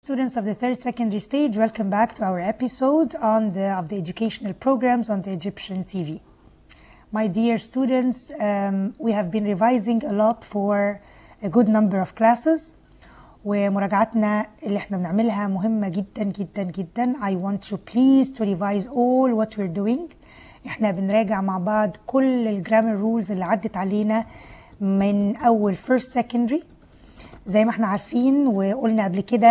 Students of the third secondary stage, welcome back to our episode of the educational programs on the Egyptian TV. My dear students, we have been revising a lot for a good number of classes. ومراجعاتنا اللي احنا بنعملها مهمة جدا جدا جدا. I want you please to revise all what we're doing. احنا بنراجع مع بعض كل الجرامر رولز اللي عدت علينا من أول first secondary. زي ما احنا عارفين وقلنا قبل كده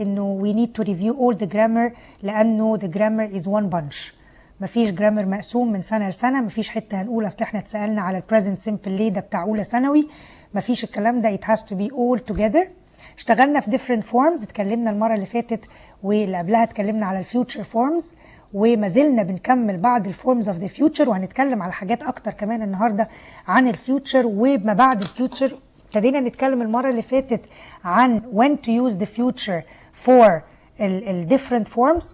انه we need to review all the grammar لانه the grammar is one bunch. مفيش جرامر مقسوم من سنة لسنة، مفيش حتة هنقول اصل احنا اتسألنا على present simple ليه ده بتاع اولى ثانوي، مفيش الكلام ده. it has to be all together. اشتغلنا في different forms، اتكلمنا المرة اللي فاتت واللي قبلها اتكلمنا على الفيوتشر forms، وما زلنا بنكمل بعض الفورمز اوف ذا فيوتشر، وهنتكلم على حاجات اكتر كمان النهارده عن الفيوتشر وما بعد الفيوتشر. ابتدينا نتكلم المرة اللي فاتت عن when to use the future for ال different forms.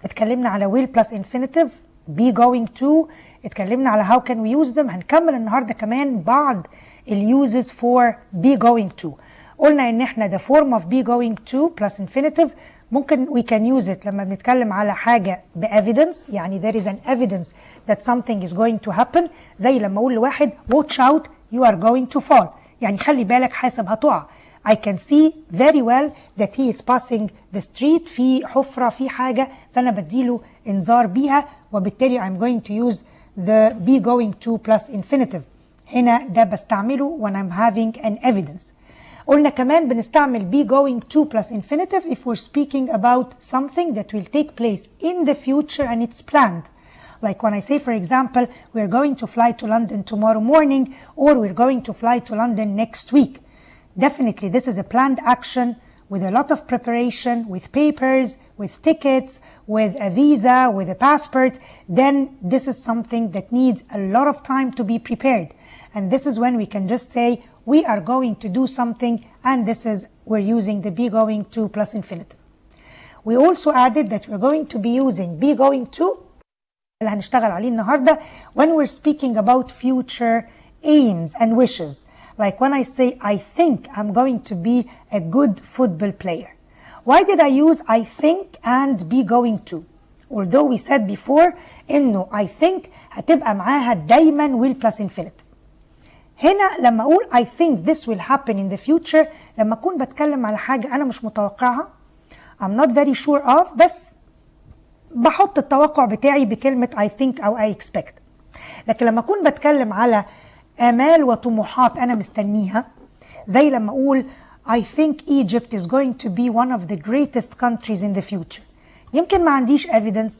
اتكلمنا على will plus infinitive، be going to، اتكلمنا على how can we use them. هنكمل النهاردة كمان بعض ال uses for be going to. قلنا ان احنا the form of be going to plus infinitive ممكن we can use it لما بنتكلم على حاجة ب-evidence، يعني there is an evidence that something is going to happen. زي لما اقول لواحد watch out you are going to fall، يعني خلي بالك حاسب هتقع. I can see very well that he is passing the street، في حفرة في حاجة، فأنا بديله إنذار بيها، وبالتالي I'm going to use the be going to plus infinitive. هنا ده بستعمله when I'm having an evidence. قلنا كمان بنستعمل be going to plus infinitive if we're speaking about something that will take place in the future and it's planned. Like when I say, for example, we're going to fly to London tomorrow morning, or we're going to fly to London next week. Definitely, this is a planned action with a lot of preparation, with papers, with tickets, with a visa, with a passport. Then this is something that needs a lot of time to be prepared. And this is when we can just say, we are going to do something, and this is, we're using the be going to plus infinitive. We also added that we're going to be using be going to اللي هنشتغل عليه النهارده when we're speaking about future aims and wishes. Like when I say I think I'm going to be a good football player. Why did I use I think and be going to? Although we said before انه I think هتبقى معاها دايما will plus infinitive. هنا لما اقول I think this will happen in the future، لما اكون بتكلم على حاجة انا مش متوقعها I'm not very sure of، بس بحط التوقع بتاعي بكلمة I think أو I expect. لكن لما أكون بتكلم على آمال وطموحات أنا مستنيها، زي لما أقول I think Egypt is going to be one of the greatest countries in the future. يمكن ما عنديش evidence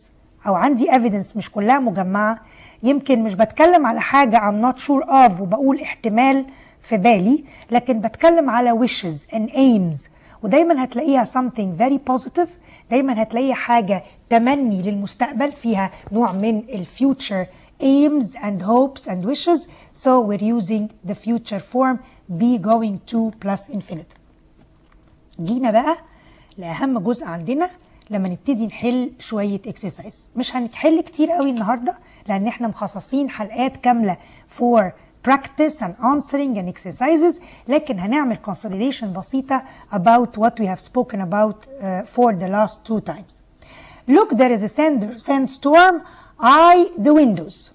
أو عندي evidence مش كلها مجمعة، يمكن مش بتكلم على حاجة I'm not sure of وبقول احتمال في بالي، لكن بتكلم على wishes and aims، ودايما هتلاقيها something very positive، دايما هتلاقي حاجة تمني للمستقبل فيها نوع من future aims and hopes and wishes. So we're using the future form be going to plus infinitive. جينا بقى لأهم جزء عندنا لما نبتدي نحل شوية exercise. مش هنحل كتير قوي النهاردة لأن احنا مخصصين حلقات كاملة for practice and answering and exercises، لكن هنعمل consolidation بسيطة about what we have spoken about for the last 2 times. Look, there is a sandstorm. Eye the windows.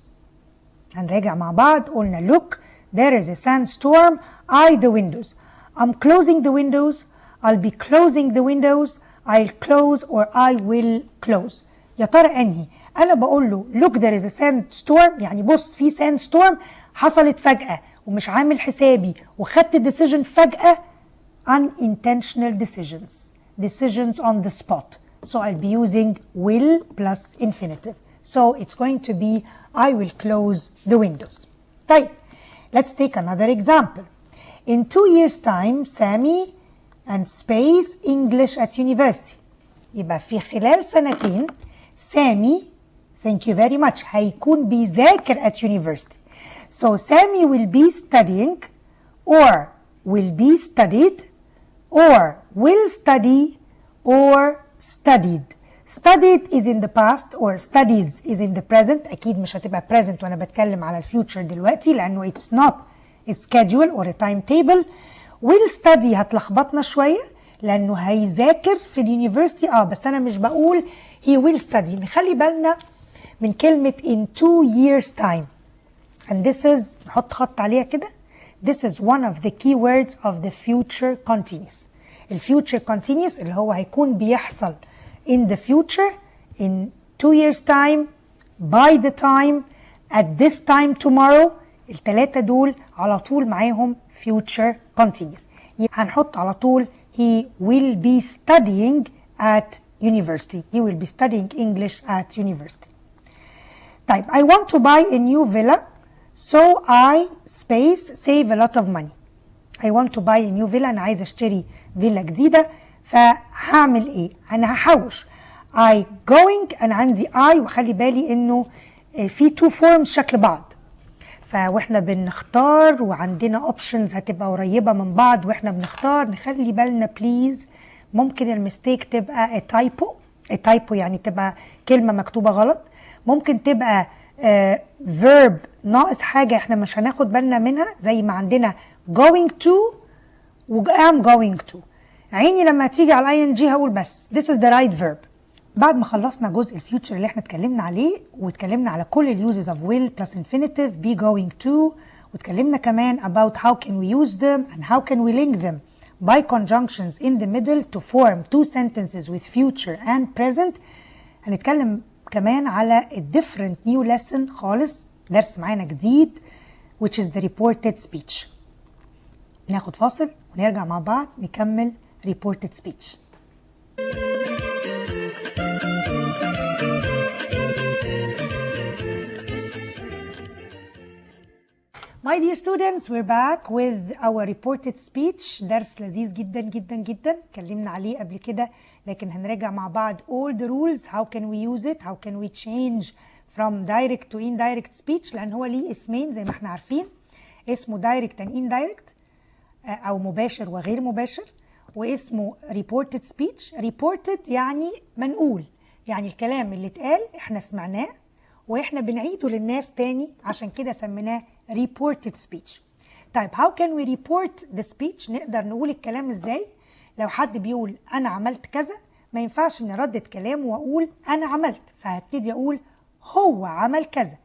هنراجع مع بعض. قلنا look, there is a sandstorm. Eye the windows. I'm closing the windows. I'll be closing the windows. I'll close or I will close. يا ترى أنهي؟ أنا بقول له look, there is a sandstorm، يعني بص في sandstorm حصلت فجأة ومش عامل حسابي وخدت decision فجأة. unintentional decisions on the spot. So I'll be using will plus infinitive. So it's going to be I will close the windows. طيب, let's take another example. In 2 years time, Sammy and space English at university. يبقى في خلال سنتين سامي thank you very much هيكون بيذاكر at university. So Sammy will be studying or will be studied or will study or studied. Studied is in the past or studies is in the present. أكيد مش هتبقى present وأنا بتكلم على الفيوتشر دلوقتي لأنه it's not a schedule or a timetable. will study هتلخبطنا شوية لانه هيذاكر في اليونيفرسيتي. بس انا مش بقول he will study. نخلي بالنا من كلمة in 2 years time. and this is نحط خط عليها كده. this is one of the key words of the future continuous. الفيوتشر continuous اللي هو هيكون بيحصل in the future, in 2 years time, by the time, at this time tomorrow. التلاتة دول على طول معاهم future continuous. هنحط على طول he will be studying at university. He will be studying English at university. طيب I want to buy a new villa so I save a lot of money. I want to buy a new villa. أنا عايز أشتري فيلا جديدة، فهعمل إيه؟ أنا هحوش. I going، أنا عندي I، وخلي بالي إنه في two forms شكل بعض، فاحنا بنختار وعندنا اوبشنز هتبقى قريبه من بعض واحنا بنختار. نخلي بالنا بليز، ممكن المستيك تبقى typo يعني تبقى كلمه مكتوبه غلط، ممكن تبقى verb ناقص حاجه احنا مش هناخد بالنا منها، زي ما عندنا going to و am going to. عيني لما تيجي على ing هقول بس this is the right verb. بعد ما خلصنا جزء الفيوتشر اللي احنا اتكلمنا عليه، واتكلمنا على كل اليوزز of will plus infinitive be going to، واتكلمنا كمان about how can we use them and how can we link them by conjunctions in the middle to form two sentences with future and present. هنتكلم كمان على a different new lesson خالص، درس معانا جديد which is the reported speech. ناخد فاصل ونرجع مع بعض نكمل reported speech. My dear students, we're back with our reported speech. درس لذيذ جدا جدا جدا اتكلمنا عليه قبل كده، لكن هنراجع مع بعض all the rules. How can we use it? How can we change from direct to indirect speech؟ لأن هو ليه اسمين زي ما احنا عارفين، اسمه direct and indirect أو مباشر وغير مباشر، واسمه reported speech. reported يعني منقول، يعني الكلام اللي اتقال احنا سمعناه واحنا بنعيده للناس تاني، عشان كده سميناه reported speech. طيب how can we report the speech؟ نقدر نقول الكلام ازاي؟ لو حد بيقول انا عملت كذا، ما ينفعش اني اردد كلامه واقول انا عملت، فهبتدي اقول هو عمل كذا.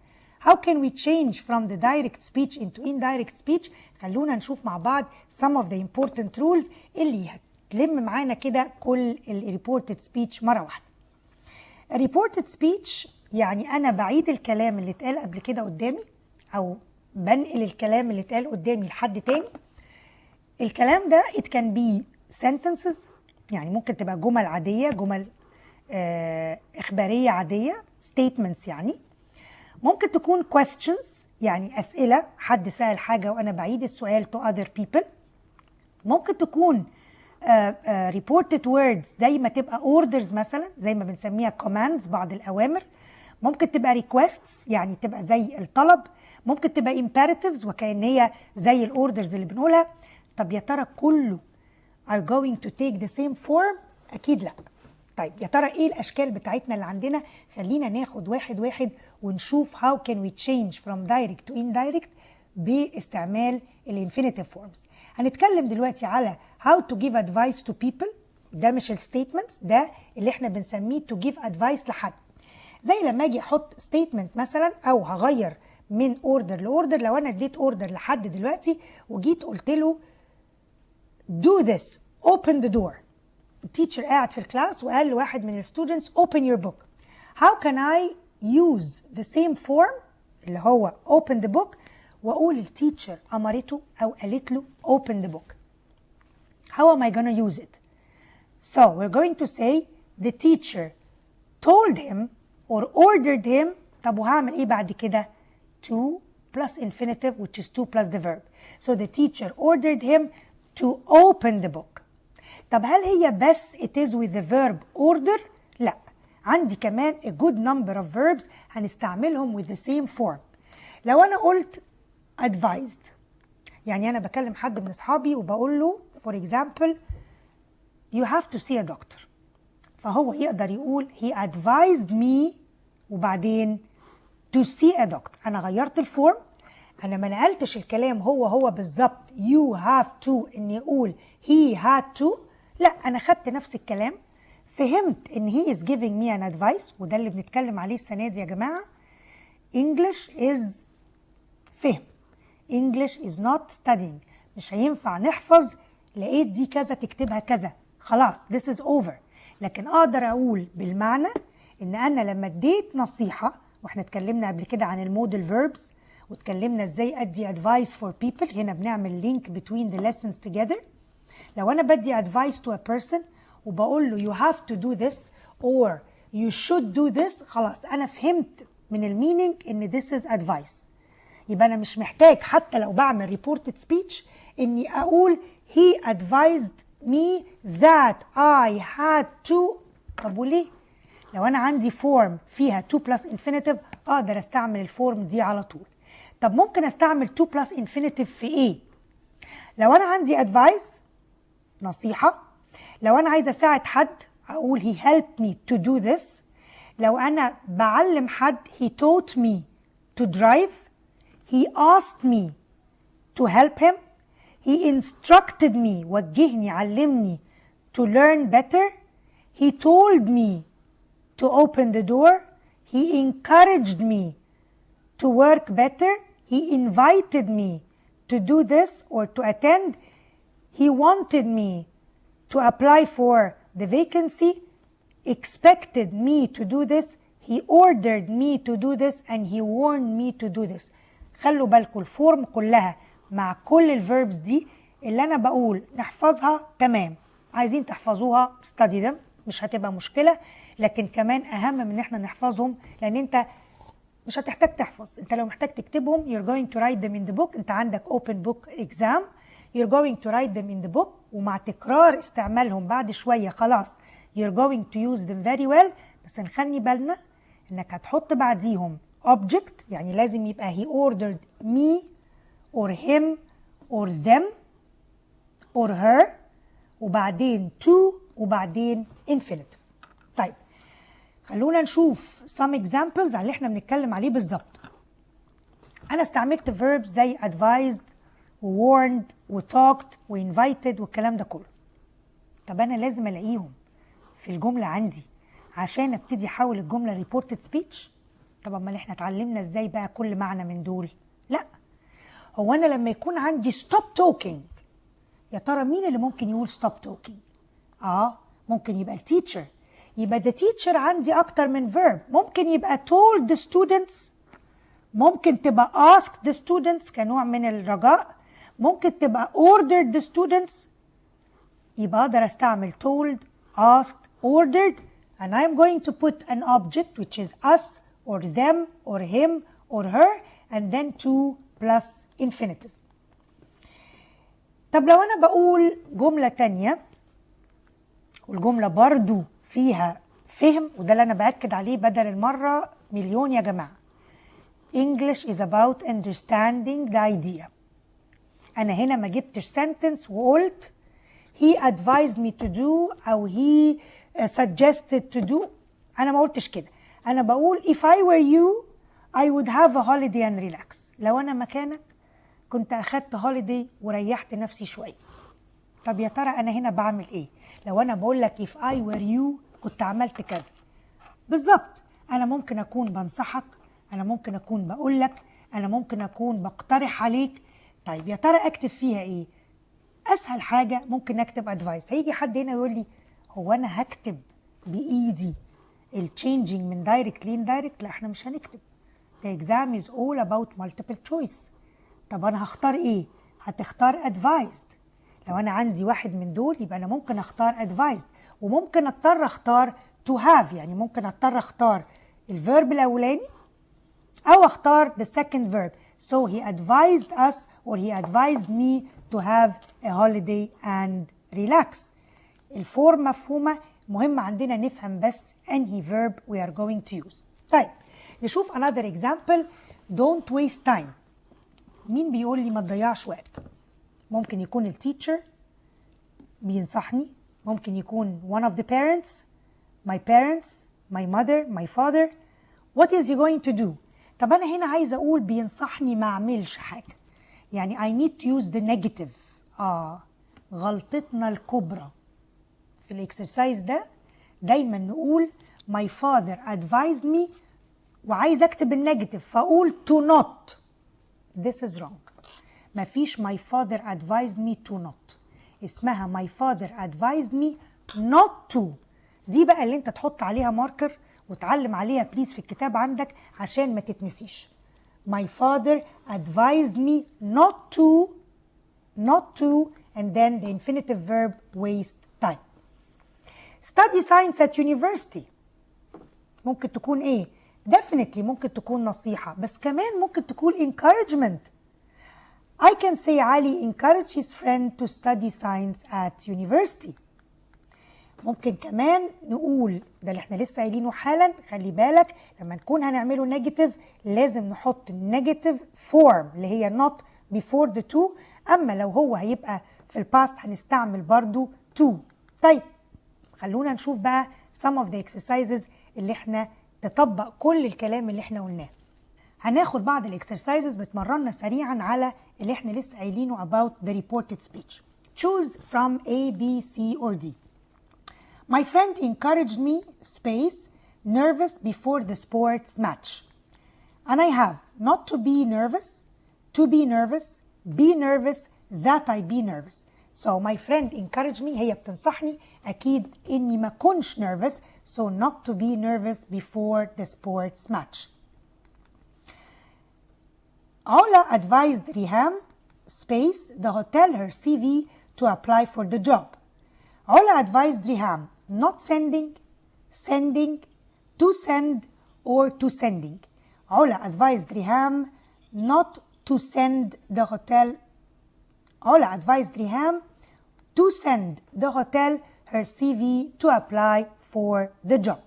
how can we change from the direct speech into indirect speech؟ خلونا نشوف مع بعض some of the important rules اللي هتلم معانا كده كل reported speech مرة واحدة. reported speech يعني أنا بعيد الكلام اللي اتقال قبل كده قدامي، أو بنقل الكلام اللي اتقال قدامي لحد تاني. الكلام ده it can be sentences، يعني ممكن تبقى جمل عادية، جمل إخبارية عادية statements يعني. ممكن تكون questions، يعني أسئلة، حد سأل حاجة وأنا بعيد السؤال to other people. ممكن تكون reported words زي ما تبقى orders مثلا، زي ما بنسميها commands بعض الأوامر. ممكن تبقى requests يعني تبقى زي الطلب. ممكن تبقى imperatives وكأن هي زي الاوردرز اللي بنقولها. طب يا ترى كله are going to take the same form؟ أكيد لا. طيب يا ترى ايه الأشكال بتاعتنا اللي عندنا؟ خلينا ناخد واحد واحد ونشوف how can we change from direct to indirect باستعمال الانفينيتيف فورمز. هنتكلم دلوقتي على how to give advice to people. ده مش الستيتمنتس، ده اللي احنا بنسميه to give advice لحد. زي لما اجي احط statement مثلا، او هغير من اوردر لاوردر. لو انا اديت اوردر لحد دلوقتي وجيت قلت له do this open the door، التيتشر قاعد في الكلاس وقال لواحد من الستودنتس open your book. how can I use the same form اللي هو open the book واقول التيتشر امرته او قالت له open the book؟ how am I gonna use it؟ so we're going to say the teacher told him or ordered him. طب وهعمل ايه بعد كده؟ to plus infinitive which is to plus the verb. so the teacher ordered him to open the book. طب هل هي بس it is with the verb order؟ لا، عندي كمان a good number of verbs هنستعملهم with the same form. لو أنا قلت advised، يعني أنا بكلم حد من أصحابي وبقول له for example you have to see a doctor، فهو يقدر يقول he advised me وبعدين to see a doctor. أنا غيرت الفورم، أنا ما نقلتش الكلام هو بالظبط you have to إني أقول he had to، لا، أنا خدت نفس الكلام، فهمت إن he is giving me an advice، وده اللي بنتكلم عليه السنة دي يا جماعة. English is فهم. English is not studying. مش هينفع نحفظ لقيت دي كذا تكتبها كذا، خلاص this is over. لكن أقدر أقول بالمعنى إن أنا لما اديت نصيحة، واحنا اتكلمنا قبل كده عن المودل فيربس، واتكلمنا ازاي ادي advice for people، هنا بنعمل link between the lessons together. لو أنا بدي advice to a person وبقول له you have to do this or you should do this، خلاص أنا فهمت من المينينج إن this is advice. يبقى أنا مش محتاج حتى لو بعمل reported speech إني أقول he advised me that I had to. طب وليه؟ لو أنا عندي فورم فيها to plus infinitive أقدر أستعمل الفورم دي على طول. طب ممكن أستعمل to plus infinitive في إيه؟ لو أنا عندي advice نصيحة، لو أنا عايزة أساعد حد أقول he helped me to do this. لو أنا بعلم حد he taught me to drive. He asked me to help him. He instructed me وجهني علمني to learn better. He told me to open the door. He encouraged me to work better. He invited me to do this or to attend. He wanted me to apply for the vacancy, expected me to do this. He ordered me to do this and he warned me to do this. خلوا بالكم الفورم كلها مع كل الفيربس دي اللي أنا بقول نحفظها تمام. عايزين تحفظوها study them، مش هتبقى مشكلة، لكن كمان أهم من إن احنا نحفظهم، لأن أنت مش هتحتاج تحفظ. أنت لو محتاج تكتبهم you're going to write them in the book. أنت عندك open book exam، you're going to write them in the book، ومع تكرار استعمالهم بعد شوية خلاص you're going to use them very well. بس نخلي بالنا إنك هتحط بعديهم object، يعني لازم يبقى he ordered me or him or them or her، وبعدين to، وبعدين infinitive. طيب خلونا نشوف some examples على اللي احنا بنتكلم عليه بالظبط. أنا استعملت verbs زي advised و warned و talked و invited والكلام ده كله. طب أنا لازم ألاقيهم في الجملة عندي عشان ابتدي أحول الجملة reported speech. طب أمال احنا اتعلمنا ازاي بقى كل معنى من دول؟ لا، هو أنا لما يكون عندي stop talking، يا ترى مين اللي ممكن يقول stop talking؟ ممكن يبقى التيتشر. يبقى the teacher عندي أكتر من verb. ممكن يبقى told the students، ممكن تبقى asked the students كنوع من الرجاء، ممكن تبقى ordered the students. يبقى أقدر أستعمل told, asked, ordered and I'm going to put an object which is us or them or him or her and then to plus infinitive. طب لو أنا بقول جملة تانية والجملة برضو فيها فهم، وده اللي أنا بأكد عليه بدل المرة مليون يا جماعة. English is about understanding the idea. أنا هنا ما جبتش sentence وقلت he advised me to do أو he suggested to do. أنا ما قلتش كده. أنا بقول if I were you I would have a holiday and relax. لو أنا مكانك كنت أخدت holiday وريحت نفسي شوية. طب يا ترى أنا هنا بعمل إيه؟ لو أنا بقول لك if I were you كنت عملت كذا. بالظبط، أنا ممكن أكون بنصحك، أنا ممكن أكون بقول لك، أنا ممكن أكون بقترح عليك. طيب يا ترى أكتب فيها إيه؟ أسهل حاجة ممكن أكتب advice. هيجي حد هنا يقول لي هو أنا هكتب بإيدي الchanging من direct لindirect؟ لا، إحنا مش هنكتب. The exam is all about multiple choice. طب أنا هختار إيه؟ هتختار advised. لو أنا عندي واحد من دول يبقى أنا ممكن أختار advised، وممكن أضطر أختار to have، يعني ممكن أضطر أختار الverb الأولاني أو أختار the second verb. So he advised us or he advised me to have a holiday and relax. الفورم مفهومة، مهم عندنا نفهم بس أنهي verb we are going to use. طيب نشوف another example. Don't waste time. مين بيقول لي ما تضيعش وقت؟ ممكن يكون التيتشر بينصحني، ممكن يكون one of the parents, my parents, my mother, my father. What is he going to do؟ طب أنا هنا عايزة أقول بينصحني ما أعملش حاجة، يعني I need to use the negative. غلطتنا الكبرى في الاكسرسايز ده دايما نقول my father advised me وعايز اكتب النيجاتيف فاقول to not. This is wrong. مفيش my father advised me to not. اسمها my father advised me not to. دي بقى اللي انت تحط عليها ماركر وتعلم عليها بليز في الكتاب عندك عشان ما تتنسيش. My father advised me not to and then the infinitive verb waste time. Study science at university ممكن تكون ايه؟ definitely ممكن تكون نصيحة بس كمان ممكن تكون encouragement. I can say Ali encouraged his friend to study science at university. ممكن كمان نقول ده اللي احنا لسه قايلينه حالا، خلي بالك لما نكون هنعمله نيجاتيف لازم نحط نيجاتيف فورم اللي هي not before the to، اما لو هو هيبقى في الباست هنستعمل برضو to. طيب خلونا نشوف بقى some of the exercises اللي احنا تطبق كل الكلام اللي احنا قلناه. هناخد بعض الاكسرسايزز بتمرنا سريعا على اللي احنا لسه قايلينه about the reported speech. Choose from A, B, C or D. My friend encouraged me space nervous before the sports match. And I have not to be nervous, be nervous, that I be nervous. So my friend encouraged me هي بتنصحني أكيد إني ما كنش nervous, so not to be nervous before the sports match. Ola advised Riham space the hotel her CV to apply for the job. Ola advised Riham not sending, to send or to sending. Ola advised Riham not to send the hotel. Ola advised Riham to send the hotel her CV to apply for the job.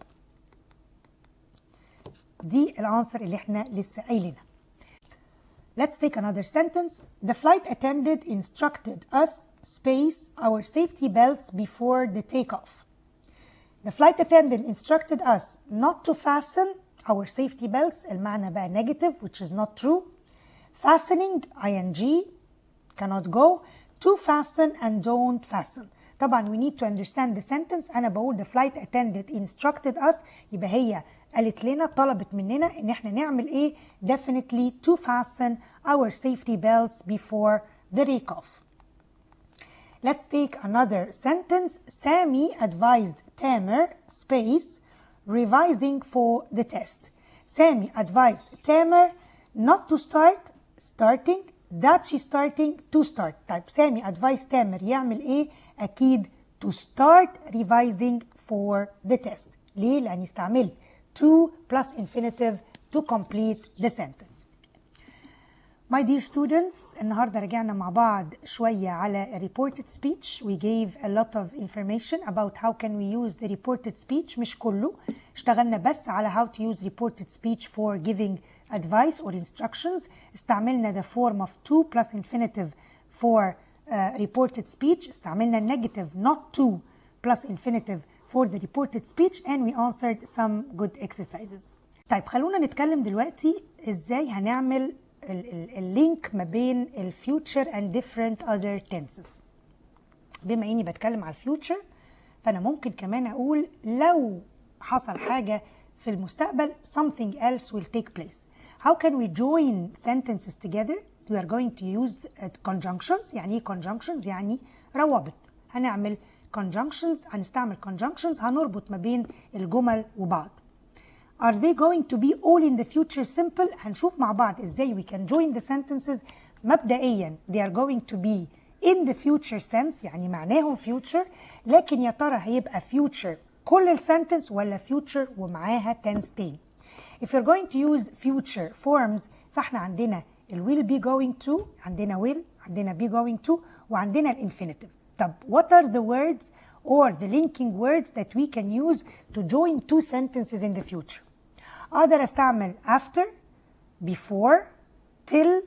دي الانسر اللي احنا لسه قايلينها. Let's take another sentence. The flight attendant instructed us space our safety belts before the takeoff. The flight attendant instructed us not to fasten our safety belts. المعنى بقى negative which is not true. Fastening ing cannot go. To fasten and don't fasten. طبعا we need to understand the sentence. أنا بقول the flight attendant instructed us يبقى هي قالت لنا طلبت مننا ان احنا نعمل ايه؟ definitely to fasten our safety belts before the takeoff. Let's take another sentence. Sami advised Tamer space revising for the test. Sami advised Tamer not to starting that she's starting to start. طيب Sami advised Tamer يعمل ايه؟ اكيد to start revising for the test. ليه؟ لاني استعملت to plus infinitive to complete the sentence. My dear students, النهاردة رجعنا مع بعض شوية على reported speech. We gave a lot of information about how can we use the reported speech. مش كله، اشتغلنا بس على how to use reported speech for giving advice or instructions. استعملنا the form of to plus infinitive for reported speech. استعملنا negative not to plus infinitive for the reported speech and we answered some good exercises. طيب خلونا نتكلم دلوقتي ازاي هنعمل اللينك ما بين الفيوتشر and different other tenses. بما اني بتكلم على الفيوتشر فانا ممكن كمان اقول لو حصل حاجة في المستقبل something else will take place. How can we join sentences together? We are going to use conjunctions. يعني ايه conjunctions؟ يعني روابط. هنعمل conjunctions، هنستعمل conjunctions، هنربط ما بين الجمل وبعض. Are they going to be all in the future simple؟ هنشوف مع بعض ازاي we can join the sentences. مبدئيا they are going to be in the future sense يعني معناهم future، لكن يا ترى هيبقى future كل السنتنس ولا future ومعاها tense تاني. If you're going to use future forms فاحنا عندنا ال will be going to، عندنا will، عندنا be going to، وعندنا الانفينيتيف. طب what are the words or the linking words that we can use to join two sentences in the future? أقدر أستعمل after, before, till,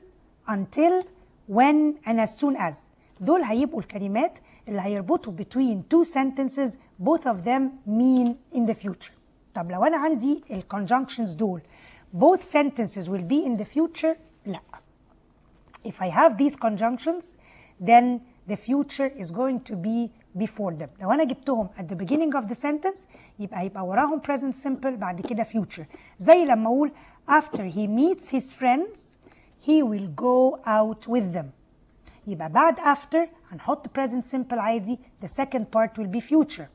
until, when and as soon as. دول هيبقوا الكلمات اللي هيربطوا between two sentences both of them mean in the future. طب لو أنا عندي ال conjunctions دول both sentences will be in the future، لا. If I have these conjunctions then the future is going to be before them. لو أنا جبتهم at the beginning of the sentence هيبقى وراهم present simple بعد كده future. زي لما أقول after he meets his friends he will go out with them. يبقى بعد after هنحط present simple عادي. The second part will be future.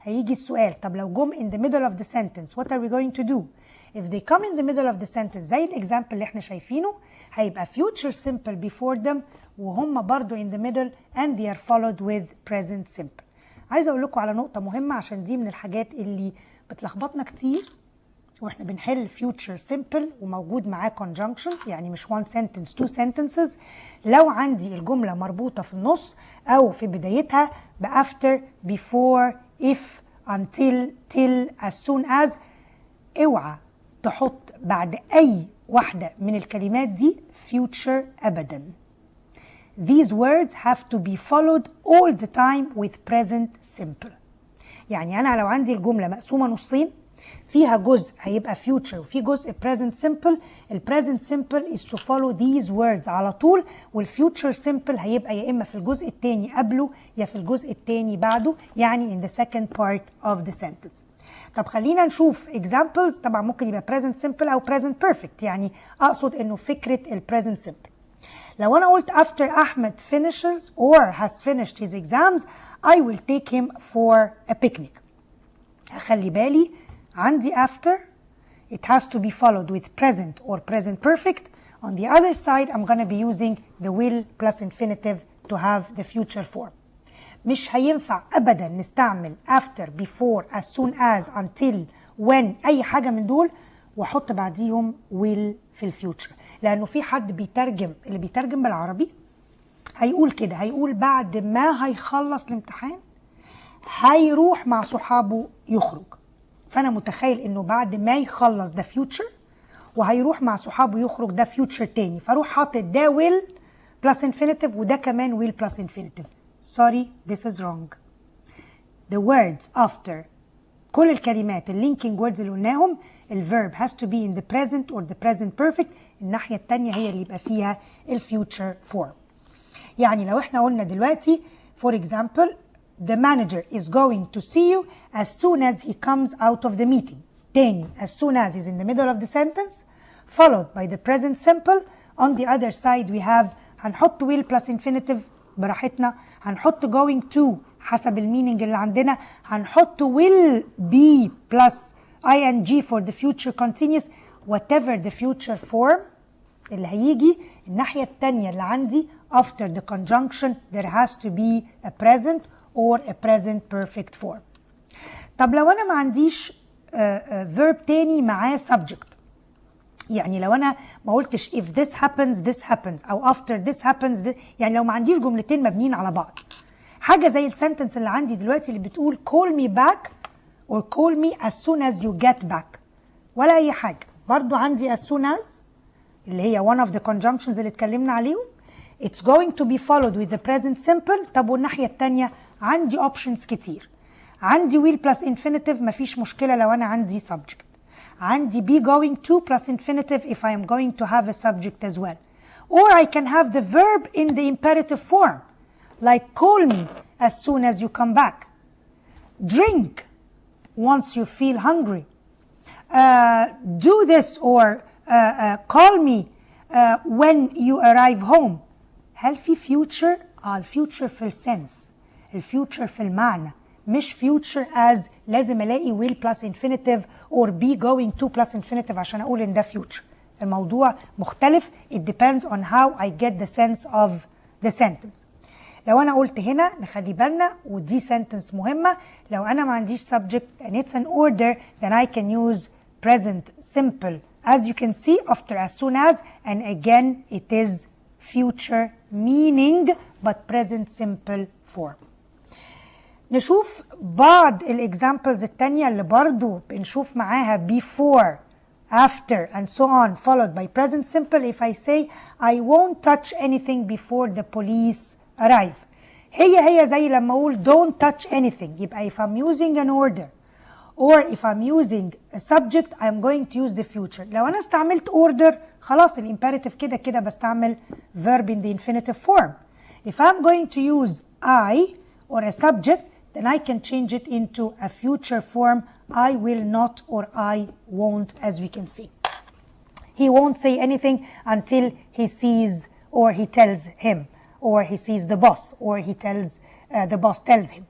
هيجي السؤال طب لو جم in the middle of the sentence what are we going to do؟ If they come in the middle of the sentence زي الإكزامبل اللي احنا شايفينه هيبقى future simple before them وهم برضو in the middle and they are followed with present simple. عايزة أقول لكم على نقطة مهمة عشان دي من الحاجات اللي بتلخبطنا كتير واحنا بنحل future simple وموجود معاه conjunction يعني مش one sentence two sentences. لو عندي الجملة مربوطة في النص أو في بدايتها after before if until till as soon as اوعى تحط بعد أي واحدة من الكلمات دي future أبدا. These words have to be followed all the time with present simple. يعني أنا لو عندي الجملة مقسومة نصين فيها جزء هيبقى future وفي جزء present simple ال present simple is to follow these words على طول وال future simple هيبقى يا إما في الجزء التاني قبله يا في الجزء التاني بعده يعني in the second part of the sentence. طب خلينا نشوف examples. طبعا ممكن يبقى present simple أو present perfect يعني أقصد إنه فكرة ال present simple. لو أنا قلت after أحمد finishes or has finished his exams I will take him for a picnic. أخلي بالي عندي after it has to be followed with present or present perfect. On the other side I'm gonna be using the will plus infinitive to have the future form. مش هينفع أبدا نستعمل after before as soon as until when أي حاجة من دول وأحط بعديهم will في الفيوتشر لأنه في حد بيترجم اللي بيترجم بالعربي هيقول كده هيقول بعد ما هيخلص الامتحان هيروح مع صحابه يخرج. فأنا متخيل إنه بعد ما يخلص ده future وهيروح مع صحابه يخرج ده future تاني فأروح حاطط ده will plus infinitive وده كمان will plus infinitive. Sorry, this is wrong. The words after كل الكلمات linking words اللي قلناهم الverb has to be in the present or the present perfect. الناحية التانية هي اللي يبقى فيها future form. يعني لو احنا قلنا دلوقتي for example the manager is going to see you as soon as he comes out of the meeting. تاني as soon as is in the middle of the sentence followed by the present simple. On the other side we have هنحط will plus infinitive براحتنا هنحط going to حسب المينينج اللي عندنا هنحط will be plus ing for the future continuous whatever the future form اللي هيجي. الناحية التانية اللي عندي after the conjunction there has to be a present or a present perfect form. طب لو أنا ما عنديش verb تاني معاه subject يعني لو أنا ما قلتش if this happens أو after this happens يعني لو ما عنديش جملتين مبنيين على بعض حاجة زي السنتنس اللي عندي دلوقتي اللي بتقول call me back or call me as soon as you get back ولا أي حاجة برضو عندي as soon as اللي هي one of the conjunctions اللي اتكلمنا عليهم it's going to be followed with the present simple. طب والناحية التانية عندي options كتير عندي will plus infinitive مفيش مشكلة لو أنا عندي subject عندي be going to plus infinitive if I am going to have a subject as well or I can have the verb in the imperative form like call me as soon as you come back drink once you feel hungry do this or call me when you arrive home. هل في future؟ الفيوتشر في السنس الفيوتشر في المعنى مش future as لازم الاقي will plus infinitive or be going to plus infinitive عشان اقول ان ده future. الموضوع مختلف. It depends on how I get the sense of the sentence. لو انا قلت هنا نخلي بالنا ودي sentence مهمة لو انا ما عنديش subject and it's an order then I can use present simple as you can see after as soon as and again it is future meaning but present simple form. نشوف بعض الexamples التانية اللي برضو بنشوف معاها before after and so on followed by present simple. If I say I won't touch anything before the police arrive هي زي لما اقول don't touch anything يبقى if I'm using an order or if I'm using a subject I'm going to use the future. لو انا استعملت order خلاص الامبerative كده بستعمل verb in the infinitive form. If I'm going to use I or a subject, then I can change it into a future form. I will not or I won't, as we can see. He won't say anything until he sees or he tells him, or he sees the boss, or he tells the boss tells him.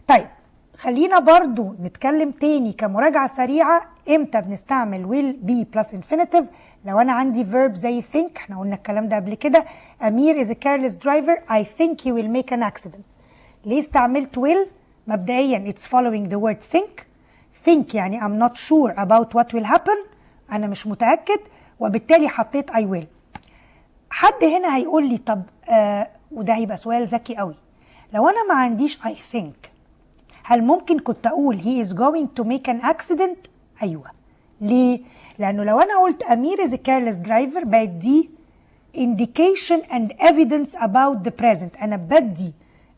طيب خلينا برضو نتكلم تاني كمراجعة سريعة امتى بنستعمل will be plus infinitive. لو انا عندي verb زي think، احنا قلنا الكلام ده قبل كده. أمير is a careless driver. I think he will make an accident. ليه استعملت will؟ مبدئيا it's following the word think. think يعني I'm not sure about what will happen، انا مش متأكد، وبالتالي حطيت I will. حد هنا هيقول لي طب وده هيبقى سؤال ذكي قوي، لو انا ما عنديش I think هل ممكن كنت اقول he is going to make an accident؟ ايوه. ليه؟ لانه لو انا قلت أمير is a careless driver بقت دي indication and evidence about the present. انا بدي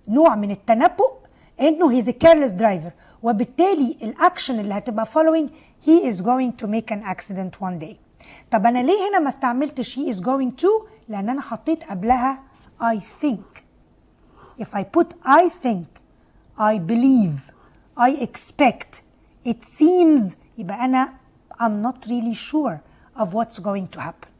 نوع من التنبؤ انه he is a careless driver، وبالتالي الاكشن اللي هتبقى following he is going to make an accident one day. طب انا ليه هنا ما استعملتش he is going to؟ لان انا حطيت قبلها I think. If I put I think, I believe, I expect, it seems، يبقى أنا I'm not really sure of what's going to happen.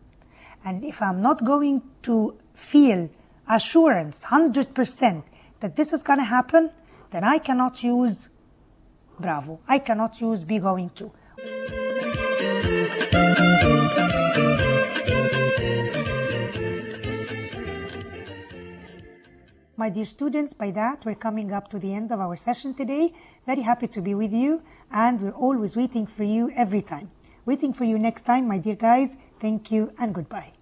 And if I'm not going to feel assurance 100% that this is going to happen, then I cannot use bravo. I cannot use be going to. My dear students, by that we're coming up to the end of our session today. Very happy to be with you, and we're always waiting for you every time. Waiting for you next time, my dear guys. Thank you and goodbye.